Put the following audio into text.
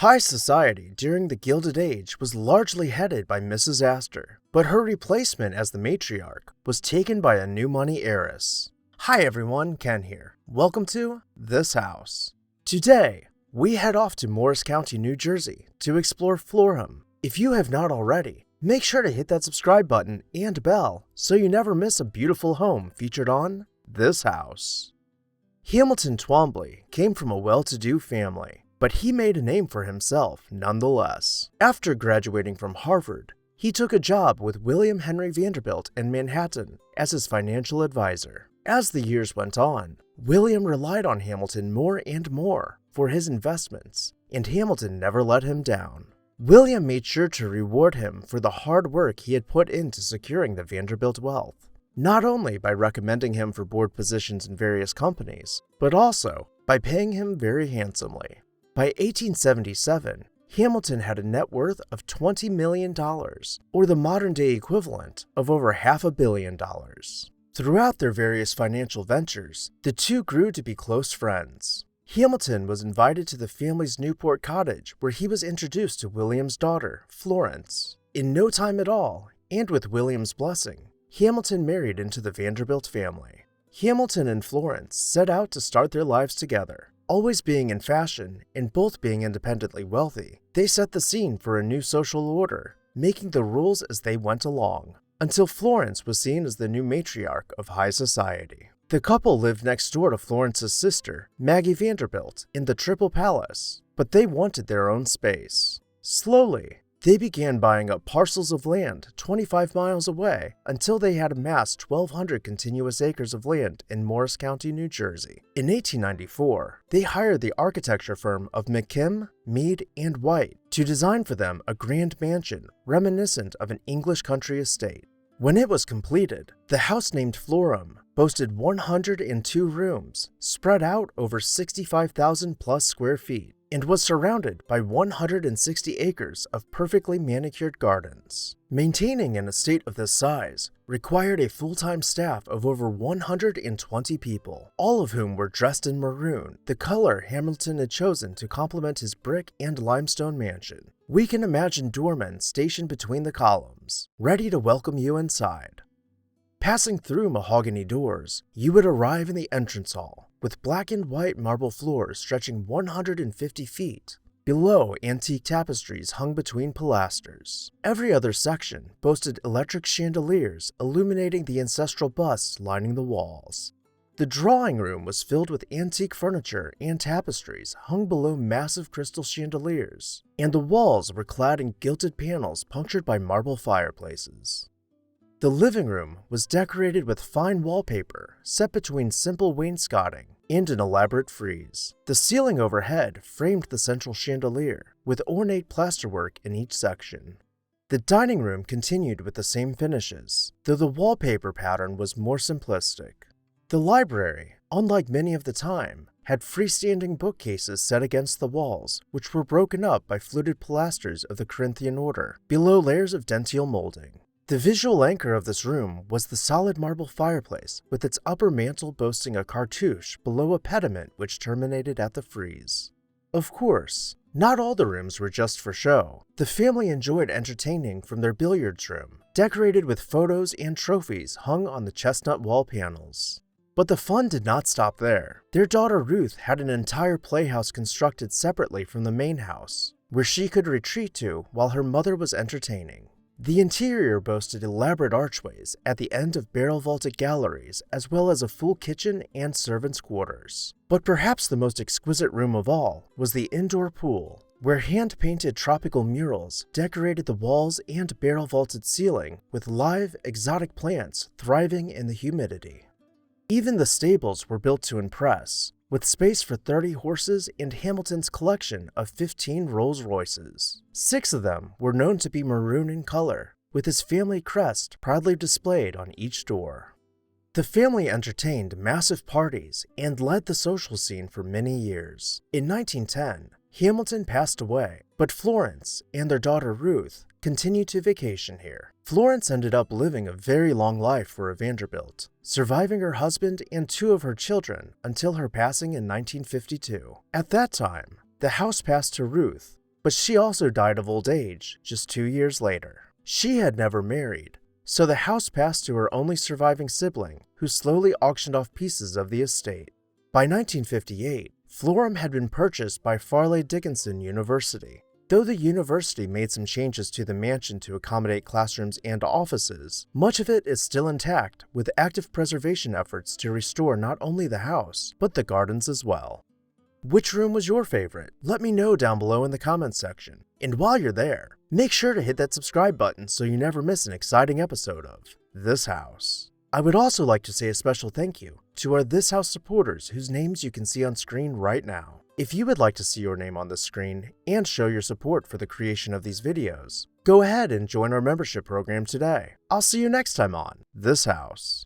High society during the Gilded Age was largely headed by Mrs Astor, but her replacement as the matriarch was taken by a new money heiress. Hi everyone, Ken here. Welcome to This House. Today, we head off to Morris County, New Jersey to explore Florham. If you have not already, make sure to hit that subscribe button and bell so you never miss a beautiful home featured on This House. Hamilton Twombly came from a well-to-do family, but he made a name for himself nonetheless. After graduating from Harvard, he took a job with William Henry Vanderbilt in Manhattan as his financial advisor. As the years went on, William relied on Hamilton more and more for his investments, and Hamilton never let him down. William made sure to reward him for the hard work he had put into securing the Vanderbilt wealth, not only by recommending him for board positions in various companies, but also by paying him very handsomely. By 1877, Hamilton had a net worth of $20 million, or the modern-day equivalent of over $500 million. Throughout their various financial ventures, the two grew to be close friends. Hamilton was invited to the family's Newport cottage, where he was introduced to William's daughter, Florence. In no time at all, and with William's blessing, Hamilton married into the Vanderbilt family. Hamilton and Florence set out to start their lives together. Always being in fashion and both being independently wealthy, they set the scene for a new social order, making the rules as they went along, until Florence was seen as the new matriarch of high society. The couple lived next door to Florence's sister, Maggie Vanderbilt, in the Triple Palace, but they wanted their own space. Slowly, they began buying up parcels of land 25 miles away until they had amassed 1,200 continuous acres of land in Morris County, New Jersey. In 1894, they hired the architecture firm of McKim, Mead, and White to design for them a grand mansion reminiscent of an English country estate. When it was completed, the house named Florham boasted 102 rooms spread out over 65,000 plus square feet, and was surrounded by 160 acres of perfectly manicured gardens. Maintaining an estate of this size required a full-time staff of over 120 people, all of whom were dressed in maroon, the color Hamilton had chosen to complement his brick and limestone mansion. We can imagine doormen stationed between the columns, ready to welcome you inside. Passing through mahogany doors, you would arrive in the entrance hall, with black and white marble floors stretching 150 feet. Below, antique tapestries hung between pilasters. Every other section boasted electric chandeliers illuminating the ancestral busts lining the walls. The drawing room was filled with antique furniture and tapestries hung below massive crystal chandeliers, and the walls were clad in gilded panels punctured by marble fireplaces. The living room was decorated with fine wallpaper set between simple wainscoting and an elaborate frieze. The ceiling overhead framed the central chandelier, with ornate plasterwork in each section. The dining room continued with the same finishes, though the wallpaper pattern was more simplistic. The library, unlike many of the time, had freestanding bookcases set against the walls, which were broken up by fluted pilasters of the Corinthian order, below layers of dentile molding. The visual anchor of this room was the solid marble fireplace, with its upper mantel boasting a cartouche below a pediment which terminated at the frieze. Of course, not all the rooms were just for show. The family enjoyed entertaining from their billiards room, decorated with photos and trophies hung on the chestnut wall panels. But the fun did not stop there. Their daughter Ruth had an entire playhouse constructed separately from the main house, where she could retreat to while her mother was entertaining. The interior boasted elaborate archways at the end of barrel-vaulted galleries, as well as a full kitchen and servants' quarters. But perhaps the most exquisite room of all was the indoor pool, where hand-painted tropical murals decorated the walls and barrel-vaulted ceiling with live, exotic plants thriving in the humidity. Even the stables were built to impress, with space for 30 horses and Hamilton's collection of 15 Rolls-Royces. 6 of them were known to be maroon in color, with his family crest proudly displayed on each door. The family entertained massive parties and led the social scene for many years. In 1910, Hamilton passed away, but Florence and their daughter Ruth continued to vacation here. Florence ended up living a very long life for a Vanderbilt, surviving her husband and 2 of her children until her passing in 1952. At that time, the house passed to Ruth, but she also died of old age just 2 years later. She had never married, so the house passed to her only surviving sibling, who slowly auctioned off pieces of the estate. By 1958, Florham had been purchased by Fairleigh Dickinson University. Though the university made some changes to the mansion to accommodate classrooms and offices, much of it is still intact, with active preservation efforts to restore not only the house, but the gardens as well. Which room was your favorite? Let me know down below in the comments section. And while you're there, make sure to hit that subscribe button so you never miss an exciting episode of This House. I would also like to say a special thank you to our This House supporters whose names you can see on screen right now. If you would like to see your name on this screen and show your support for the creation of these videos, go ahead and join our membership program today. I'll see you next time on This House.